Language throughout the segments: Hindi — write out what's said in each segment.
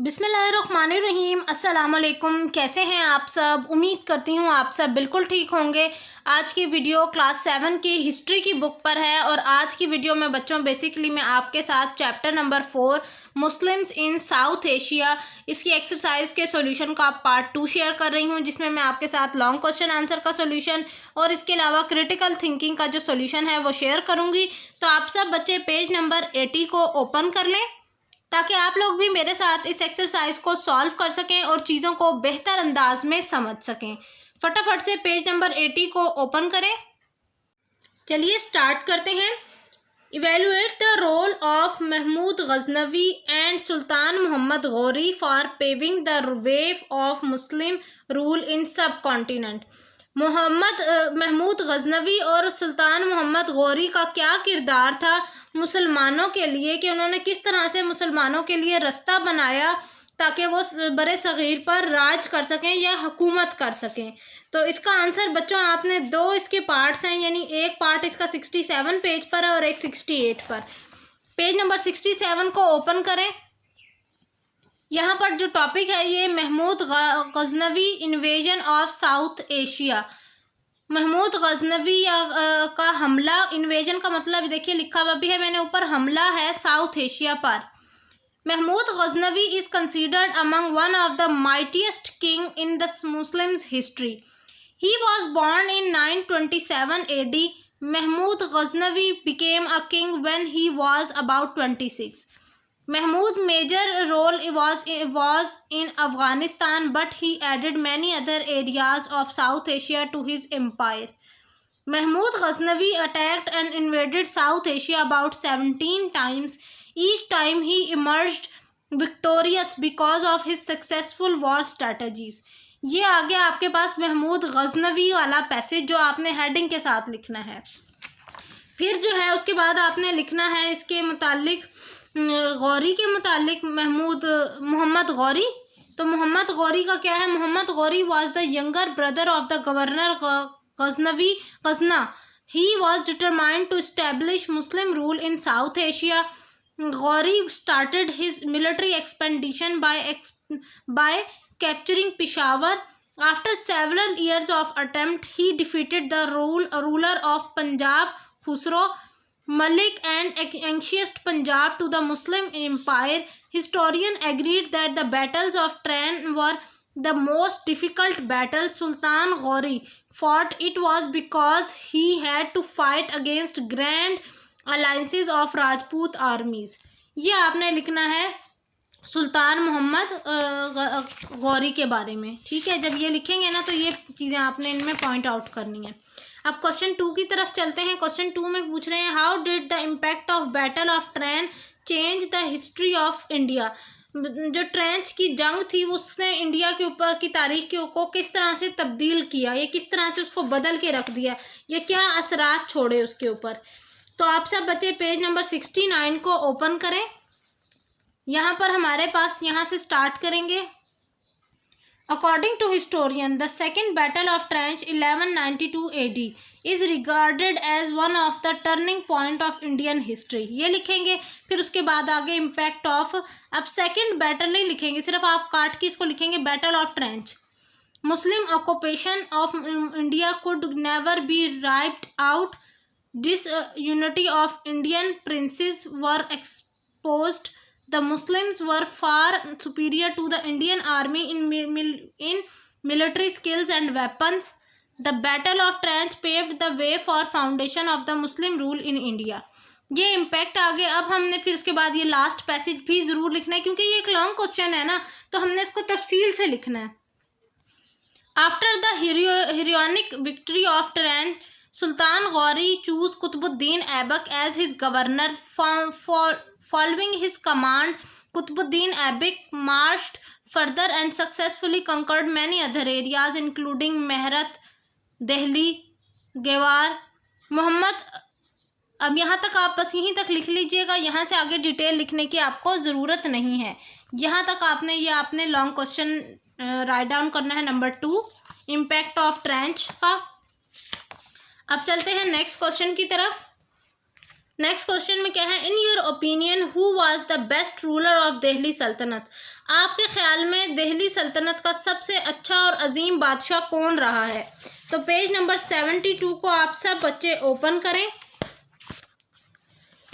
बिस्मिल्लाहिर्रहमानिर्रहीम। अस्सलाम वालेकुम। कैसे हैं आप सब? उम्मीद करती हूँ आप सब बिल्कुल ठीक होंगे। आज की वीडियो क्लास 7 की हिस्ट्री की बुक पर है और आज की वीडियो में बच्चों बेसिकली मैं आपके साथ chapter number 4 Muslims in South Asia इसकी एक्सरसाइज के सॉल्यूशन का पार्ट 2 शेयर कर रही हूँ, जिसमें मैं आपके साथ लॉन्ग क्वेश्चन आंसर का सॉल्यूशन और इसके अलावा क्रिटिकल थिंकिंग का जो सॉल्यूशन है वो शेयर करूँगी। तो आप सब बच्चे पेज नंबर 80 को ओपन कर लें ताकि आप लोग भी मेरे साथ इस एक्सरसाइज को सॉल्व कर सकें और चीज़ों को बेहतर अंदाज में समझ सकें। फटाफट से पेज नंबर 80 को ओपन करें। चलिए स्टार्ट करते हैं। Evaluate the role of Mahmud Ghaznavi and sultan Muhammad Ghori for paving the way of Muslim rule in subcontinent. Mahmood Ghaznavi और सुल्तान मोहम्मद गौरी का क्या किरदार था मुसलमानों के लिए, कि उन्होंने किस तरह से मुसलमानों के लिए रास्ता बनाया ताकि वो बड़े सग़ीर पर राज कर सकें या हुकूमत कर सकें। तो इसका आंसर बच्चों आपने दो इसके पार्ट्स हैं, यानी एक पार्ट इसका 67 पेज पर है और एक 68 पर। पेज नंबर 67 को ओपन करें। यहाँ पर जो टॉपिक है ये Mahmud Ghaznavi invasion of South Asia. Mahmud Ghaznavi का हमला, इन्वेजन का मतलब देखिए लिखा हुआ भी है मैंने ऊपर, हमला है साउथ एशिया पर। Mahmud Ghaznavi is considered among one of the mightiest king in the Muslims history. He was born in 927 AD. Mahmud Ghaznavi became a king when he was about 26. Mahmud's major role was in Afghanistan, but he added many other areas of South Asia to his empire. Mahmud Ghaznavi attacked and invaded South Asia about 17 times. Each time he emerged victorious because of his successful war strategies. ये आगे आपके पास महमूद गजनवी वाला पैसेज जो आपने हेडिंग के साथ लिखना है। फिर जो है उसके बाद आपने लिखना है इसके मुतालिक गौरी के मुतालिक मोहम्मद गौरी। तो मोहम्मद गौरी का क्या है? Muhammad Ghori was the younger brother of the governor Ghaznavi Ghazna. He was determined to establish Muslim rule in South Asia. Ghori started his military expedition by capturing Peshawar. After several years of attempt, he defeated the ruler of Punjab, Khusro Malik, and anxious Punjab to the Muslim Empire. Historians agreed that the battles of Tran were the most difficult battles Sultan Ghori fought. It was because he had to fight against grand alliances of Rajput armies. ये आपने लिखना है सुल्तान मोहम्मद गौरी के बारे में, ठीक है। जब ये लिखेंगे ना तो ये चीज़ें आपने इनमें पॉइंट आउट करनी है। अब क्वेश्चन 2 की तरफ चलते हैं। क्वेश्चन 2 में पूछ रहे हैं how did the impact of battle of train change the history of India. जो ट्रेंच की जंग थी उसने इंडिया के ऊपर की तारीख को किस तरह से तब्दील किया, ये किस तरह से उसको बदल के रख दिया, ये क्या असरात छोड़े उसके ऊपर। तो आप सब बच्चे पेज नंबर 69 को ओपन करें। यहाँ पर हमारे पास यहाँ से स्टार्ट करेंगे। According to historian the second battle of trench 1192 AD is regarded as one of the turning point of Indian history. ये लिखेंगे। फिर उसके बाद आगे इम्पैक्ट ऑफ, अब सेकेंड बैटल नहीं लिखेंगे, सिर्फ आप काट के इसको लिखेंगे battle of trench. Muslim occupation of India could never be wiped out. This unity of Indian princes were exposed. The Muslims were far superior to the Indian army in military skills and weapons. The Battle of Trench paved the way for foundation of the Muslim rule in India. ये इम्पैक्ट आ गया। अब हमने फिर उसके बाद ये लास्ट पैसेज भी ज़रूर लिखना है क्योंकि ये एक लॉन्ग क्वेश्चन है ना, तो हमने इसको तफसील से लिखना है। After the heroic victory of Trench, Sultan Ghori chose Qutbuddin Aibak as his governor. Following his command, Qutbuddin Aibak marched further and successfully conquered many other areas including Meerut, Delhi, Gwalior, Mohammad. अब यहाँ तक आप बस यहीं तक लिख लीजिएगा, यहाँ से आगे डिटेल लिखने की आपको ज़रूरत नहीं है। यहाँ तक आपने लॉन्ग क्वेश्चन राइट डाउन करना है नंबर 2 इम्पैक्ट ऑफ ट्रेंच का। अब चलते हैं नेक्स्ट क्वेश्चन की तरफ। नेक्स्ट क्वेश्चन में क्या है, in your opinion who was the best ruler of Delhi सल्तनत, आपके ख्याल में दिल्ली सल्तनत का सबसे अच्छा और अजीम बादशाह कौन रहा है। तो पेज नंबर 72 को आप सब बच्चे ओपन करें।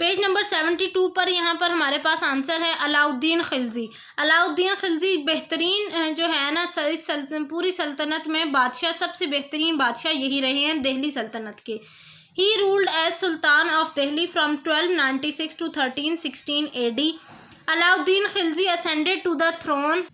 पेज नंबर 72 पर यहाँ पर हमारे पास आंसर है अलाउद्दीन खिलजी। अलाउद्दीन खिलजी बेहतरीन जो है ना पूरी सल्तनत में बादशाह, सबसे बेहतरीन बादशाह यही रहे हैं दिल्ली सल्तनत के। He ruled as Sultan of Delhi from 1296 to 1316 AD. Alauddin Khilji ascended to the throne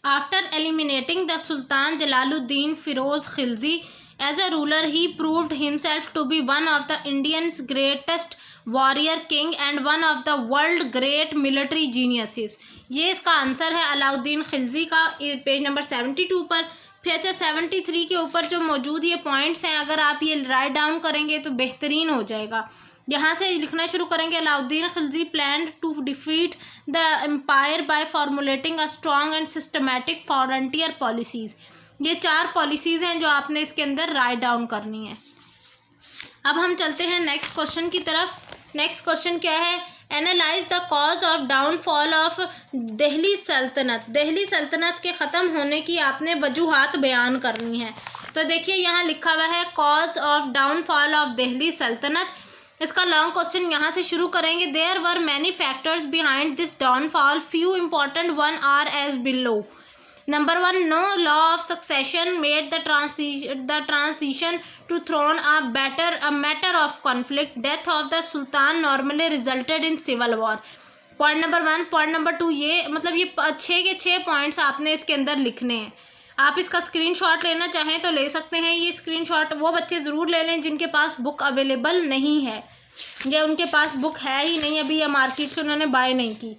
after eliminating the Sultan Jalaluddin Firoz Khilji. As a ruler, he proved himself to be one of the Indians' greatest warrior king and one of the world great military geniuses. ये इसका आंसर है अलाउद्दीन खिलजी का, पेज नंबर 72 पर। फिर अच्छा 73 के ऊपर जो मौजूद ये पॉइंट्स हैं, अगर आप ये राइट डाउन करेंगे तो बेहतरीन हो जाएगा। यहाँ से लिखना शुरू करेंगे, Alauddin Khilji planned to defeat the empire by formulating a strong and systematic frontier policies. ये 4 पॉलिसीज़ हैं जो आपने इसके अंदर राइट डाउन करनी है। अब हम चलते हैं नेक्स्ट क्वेश्चन की तरफ। नेक्स्ट क्वेश्चन क्या है, analyse the cause of downfall of Delhi सल्तनत। दिल्ली सल्तनत के ख़त्म होने की आपने वजूहात बयान करनी है। तो देखिए यहाँ लिखा हुआ है cause of downfall of Delhi Sultanat. इसका लॉन्ग क्वेश्चन यहाँ से शुरू करेंगे। There were many factors behind this downfall, few important one are as below. Number 1, no law of succession made the transition to throne a matter of conflict. Death of the sultan normally resulted in civil war. Point number 1. Point number 2, ये मतलब ये 6 के 6 पॉइंट्स आपने इसके अंदर लिखने हैं। आप इसका स्क्रीनशॉट लेना चाहें तो ले सकते हैं। ये स्क्रीनशॉट वो बच्चे ज़रूर ले लें जिनके पास बुक अवेलेबल नहीं है, या उनके पास बुक है ही नहीं, अभी या मार्केट से उन्होंने बाय नहीं की।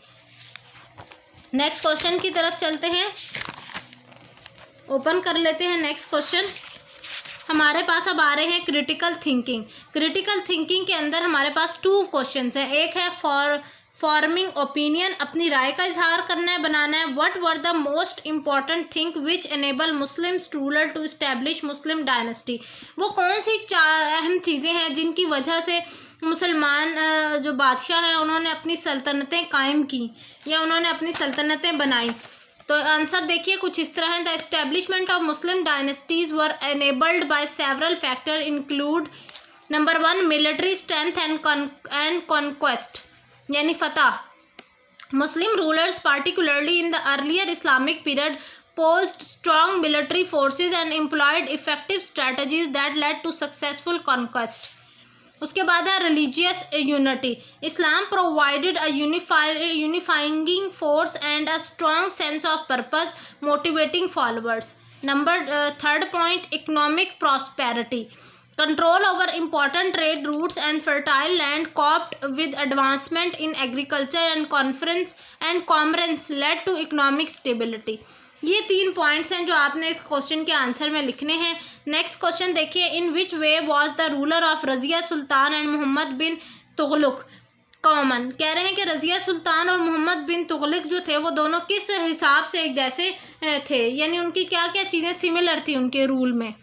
नेक्स्ट क्वेश्चन की तरफ चलते हैं, ओपन कर लेते हैं। नेक्स्ट क्वेश्चन हमारे पास अब आ रहे हैं क्रिटिकल थिंकिंग। क्रिटिकल थिंकिंग के अंदर हमारे पास 2 क्वेश्चंस हैं। एक है फॉर्मिंग ओपिनियन, अपनी राय का इजहार करना है, बनाना है। What were the most important thing which enable Muslims ruler to establish Muslim dynasty. वो कौन सी 4 अहम चीज़ें हैं जिनकी वजह से मुसलमान जो बादशाह हैं उन्होंने अपनी सल्तनतें कायम की या उन्होंने अपनी सल्तनतें बनाई। तो आंसर देखिए कुछ इस तरह है, the establishment of Muslim dynasties were enabled by several factor include number 1 military strength and conquest, यानी फतह। मुस्लिम rulers particularly in the earlier Islamic period posed strong military forces and employed effective strategies that led to successful conquest. उसके बाद है religious unity. Islam provided a unifying force and a strong sense of purpose motivating followers. Number 3 point, economic prosperity. Control over important trade routes and fertile land coupled with advancement in agriculture and commerce led to economic stability. ये 3 पॉइंट्स हैं जो आपने इस क्वेश्चन के आंसर में लिखने हैं। नेक्स्ट क्वेश्चन देखिए, in which way was the ruler of Razia Sultan and Muhammad bin Tughlaq common. कह रहे हैं कि रज़िया सुल्तान और मोहम्मद बिन तुगलक जो थे वो दोनों किस हिसाब से एक जैसे थे, यानी उनकी क्या क्या चीज़ें सिमिलर थी उनके रूल में।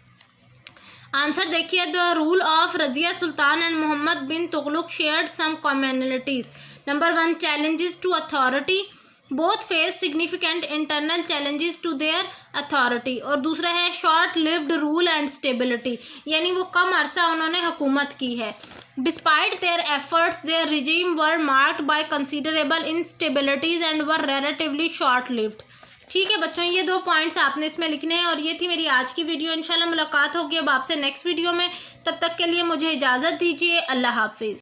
आंसर देखिए, the rule of Razia Sultan and Muhammad bin Tughlaq shared some commonalities. Number 1 challenges to authority, both face significant internal challenges to their authority. और दूसरा है short lived rule and stability, यानी वो कम अरसा उन्होंने हुकूमत की है। Despite their efforts their regime were marked by considerable instabilities and were relatively short lived. ठीक है बच्चों, ये 2 पॉइंट्स आपने इसमें लिखने हैं। और ये थी मेरी आज की वीडियो। इंशाल्लाह मुलाकात होगी अब आपसे नेक्स्ट वीडियो में। तब तक के लिए मुझे इजाज़त दीजिए। अल्लाह हाफिज़।